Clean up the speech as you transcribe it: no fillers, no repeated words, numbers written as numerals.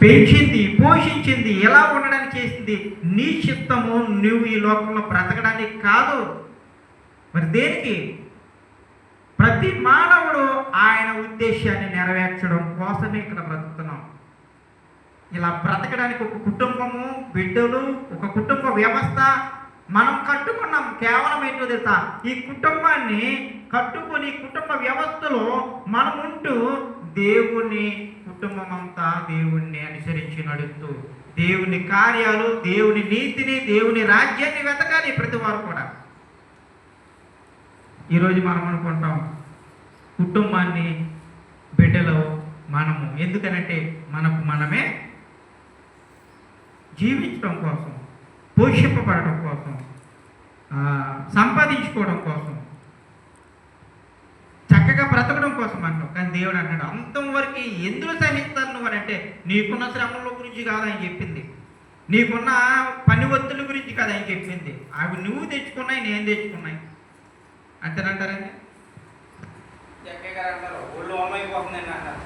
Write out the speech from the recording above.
పెంచింది, పోషించింది, ఎలా ఉండడానికి చేసింది నీ చిత్తము. నువ్వు ఈ లోకంలో బ్రతకడానికి కాదు, మరి దేనికి? ప్రతి మానవుడు ఆయన ఉద్దేశాన్ని నెరవేర్చడం కోసమే ఇక్కడ బ్రతుకుతున్నాం. ఇలా బ్రతకడానికి ఒక కుటుంబము, బిడ్డలు, ఒక కుటుంబ వ్యవస్థ మనం కట్టుకున్నాం. కేవలం ఏంటో తెలుసా? ఈ కుటుంబాన్ని కట్టుకొని కుటుంబ వ్యవస్థలో మనం ఉంటూ దేవుని కుటుంబం అంతా దేవుణ్ణి అనుసరించి నడుస్తూ దేవుని కార్యాలు, దేవుని నీతిని, దేవుని రాజ్యాన్ని వెతకాలి ప్రతి వారు కూడా. ఈరోజు మనం అనుకుంటాం కుటుంబాన్ని, బిడ్డలు మనము. ఎందుకనంటే మనకు మనమే జీవించడం కోసం, పోషింపబడటం కోసం, సంపాదించుకోవడం కోసం, చక్కగా బ్రతకడం కోసం అంటాం. కానీ దేవుడు అంటాడు, అంతం వరకు ఎందుకు సహిస్తాను నువ్వు అని అంటే, నీకున్న శ్రమల గురించి కాదు ఆయన చెప్పింది, నీకున్న పని ఒత్తిడి గురించి కాదు ఆయన చెప్పింది. అవి నువ్వు తెచ్చుకున్నాయి, నేను తెచ్చుకున్నాయి అంతేనంటారండి. జగ్గయ్య గారు అంటారు, ఒళ్ళు అమ్మాయి పోతుందండి అంటారు.